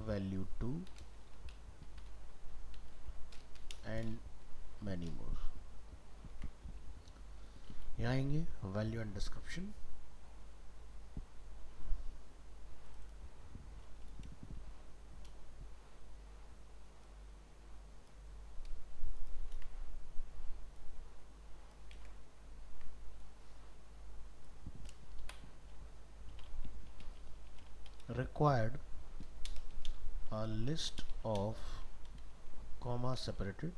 value 2 and many more. यहाँ आएंगे value and description, required a list of comma separated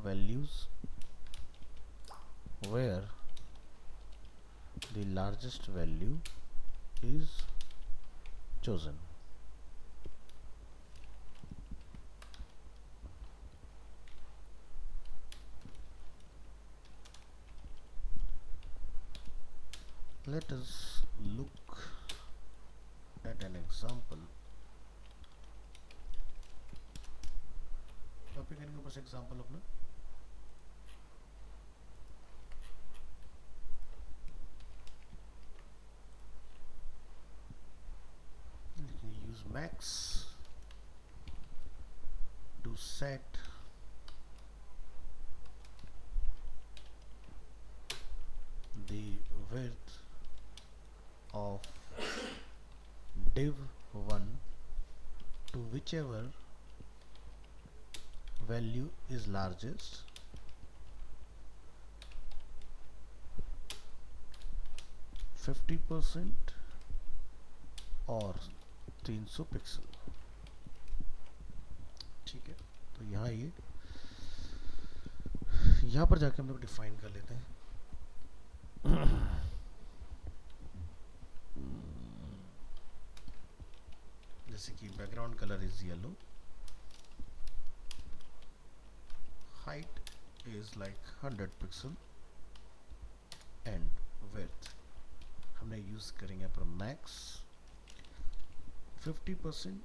values where the largest value is chosen. Let us look at an example. Copy करेंगे बस example अपना, use max to set the width of div 1 to whichever value is largest, %, और 300 pixel. ठीक है, तो यहाँ ये यहाँ पर जाके हम लोग डिफाइन कर लेते हैं। जैसे कि background colour is yellow, height is like 100 pixel and width हमने यूज करेंगे पर मैक्स 50%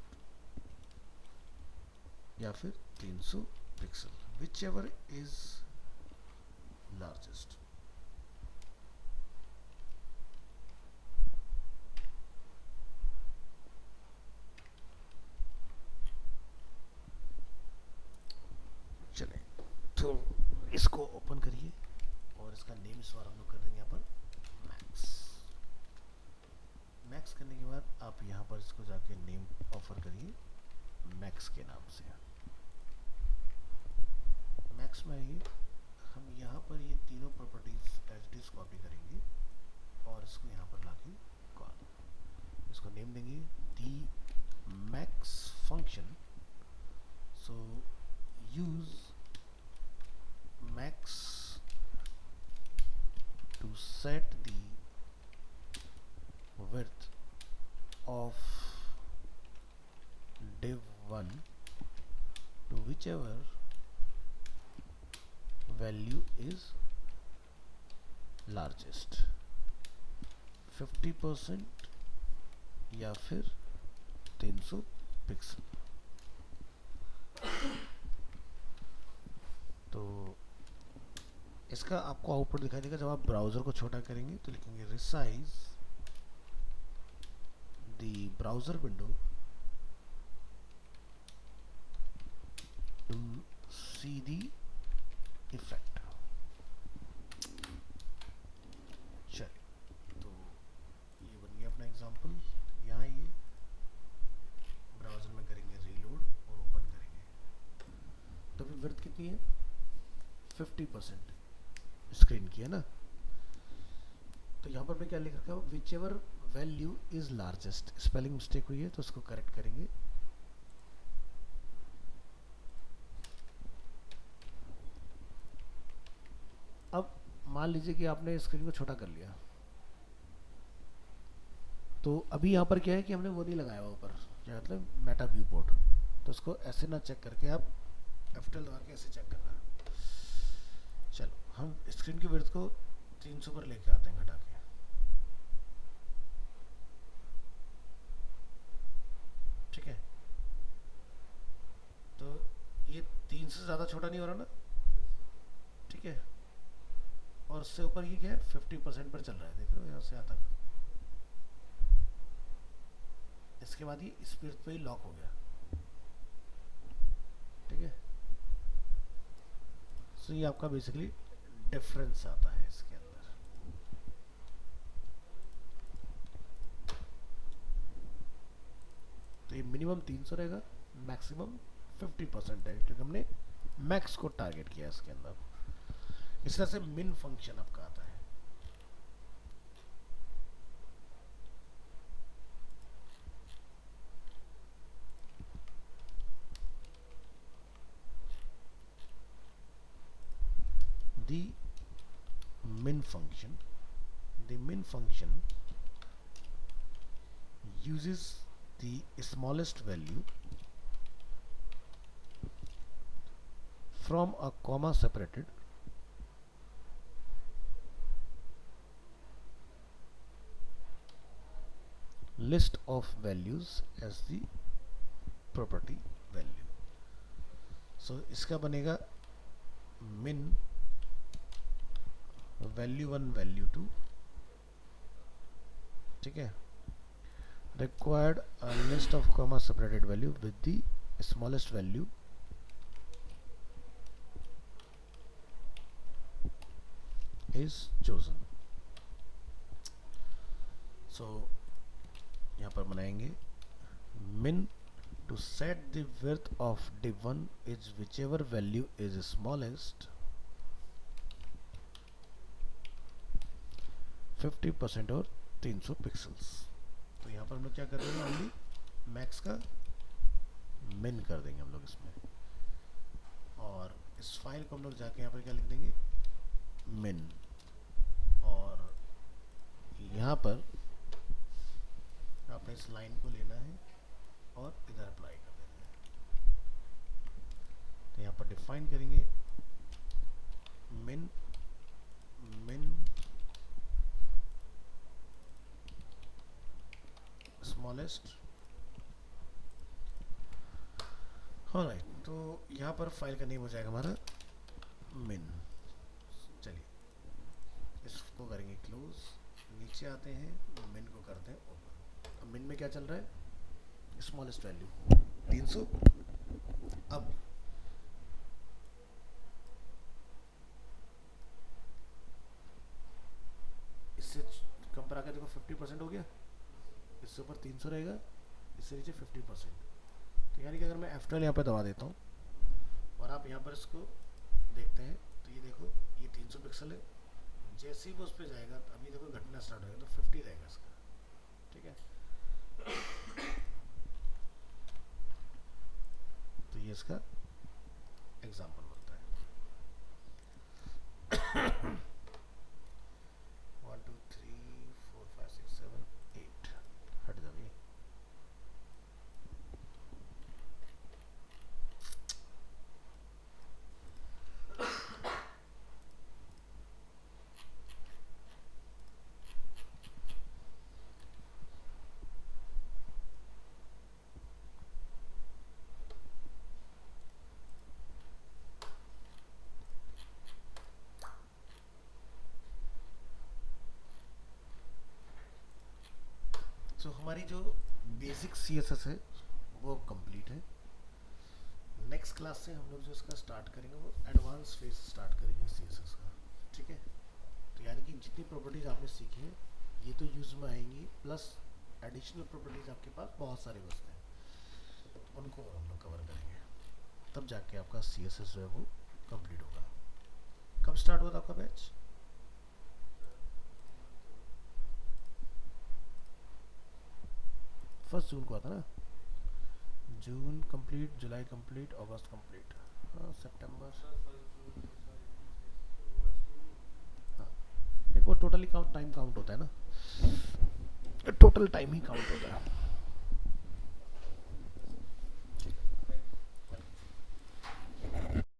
या फिर 300 pixel, which ever is largest. चले तो इसको ओपन करिए और इसका नेम इस बार हम लोग कर देंगे यहाँ पर मैक्स। मैक्स करने के बाद आप यहाँ पर इसको जाके नेम ऑफर करिए मैक्स के नाम से। मैक्स में आइए, हम यहाँ पर ये तीनों properties as it is copy करेंगे और इसको यहाँ पर लाके कॉल, इसको नेम देंगे the max function. So use max to set the width of div 1 to whichever value is largest, 50% या फिर 300 पिक्सल। तो इसका आपको आउटपुट दिखाई देगा जब आप ब्राउज़र को छोटा करेंगे तो लिखेंगे resize the browser window to see the effect. चलिए, तो ये बन गया अपना एग्जांपल। यहाँ ये ब्राउज़र में करेंगे रीलोड और ओपन करेंगे तो फिर विड्थ कितनी है, 50% स्क्रीन की है ना। तो यहाँ पर मैं क्या लिख रखा है, which ever value is largest. Spelling mistake हुई है तो उसको करेक्ट करेंगे। अब मान लीजिए कि आपने स्क्रीन को छोटा कर लिया, तो अभी यहाँ पर क्या है कि हमने वो नहीं लगाया हुआ ऊपर, क्या मतलब मेटा व्यू पोर्ट। तो उसको ऐसे ना चेक करके आप F12 दबा के ऐसे चेक करना है। चलो हम स्क्रीन की विड्थ को 300 पर लेके आते हैं घटा के, ठीक है। तो ये 3 से ज़्यादा छोटा नहीं हो रहा ना, ठीक है। और उससे ऊपर ये क्या है, 50% पर चल रहा है, देख रहे हो यहाँ से यहाँ तक। इसके बाद ये स्पीड पे ही लॉक हो गया, ठीक है। सो ये आपका बेसिकली डिफरेंस आता है इसके अंदर। तो ये मिनिमम 300 रहेगा, मैक्सिमम 50% है, क्योंकि हमने मैक्स को टारगेट किया इसके अंदर। इस तरह से मिन फंक्शन आपका आता है। the min function uses the smallest value from a comma separated list of values as the property value. So इसका बनेगा min value 1 value 2, ठीक है। required a list of comma separated value with the smallest value is chosen. So यहाँ पर बनाएंगे min to set the width of div1 is whichever value is smallest 50% और 300 pixels. तो यहाँ पर हम लोग क्या कर रहे हैं, ओनली मैक्स का मिन कर देंगे हम लोग इसमें, और इस फाइल को हम लोग जाके यहाँ पर क्या लिख देंगे, मिन। और यहाँ पर आपने इस लाइन को लेना है और इधर अप्लाई कर देना है। तो यहाँ पर डिफाइन करेंगे मिन स्मॉलेस्ट। ऑलराइट, तो यहाँ पर फाइल का नेम हो जाएगा हमारा मिन। चलिए इसको करेंगे क्लोज, नीचे आते हैं, मिन को करते हैं ओपन। अब मिन में क्या चल रहा है, स्मॉलेस्ट वैल्यू 300। अब इससे कम पर आकर देखो 50% हो गया, इससे ऊपर 300 रहेगा, इससे नीचे 50%। तो यानी कि अगर मैं F12 यहाँ पे दबा देता हूँ और आप यहाँ पर इसको देखते हैं, तो ये देखो ये 300 पिक्सल है, जैसे ही वो उस पर जाएगा, अभी देखो घटना स्टार्ट होगा तो 50 रहेगा इसका, ठीक है। तो ये इसका एग्जाम्पल बनता है। 1 2 3 4 5 6 7 8 हट जाइए। तो हमारी जो बेसिक CSS है वो कंप्लीट है। नेक्स्ट क्लास से हम लोग जो इसका स्टार्ट करेंगे वो एडवांस फेज स्टार्ट करेंगे CSS का, ठीक है। तो यानी कि जितनी प्रॉपर्टीज आपने सीखी हैं ये तो यूज़ में आएंगी, प्लस एडिशनल प्रॉपर्टीज आपके पास बहुत सारे बचते हैं, तो उनको हम लोग कवर करेंगे, तब जाके आपका CSS जो है वो कंप्लीट होगा। कब स्टार्ट हुआ था आपका बैच? फर्स्ट जून को आता ना, जून कंप्लीट, जुलाई कंप्लीट, अगस्त कंप्लीट, हाँ सितंबर, हाँ एक वो टोटली काउंट टाइम काउंट होता है ना, टोटल टाइम ही काउंट होता है।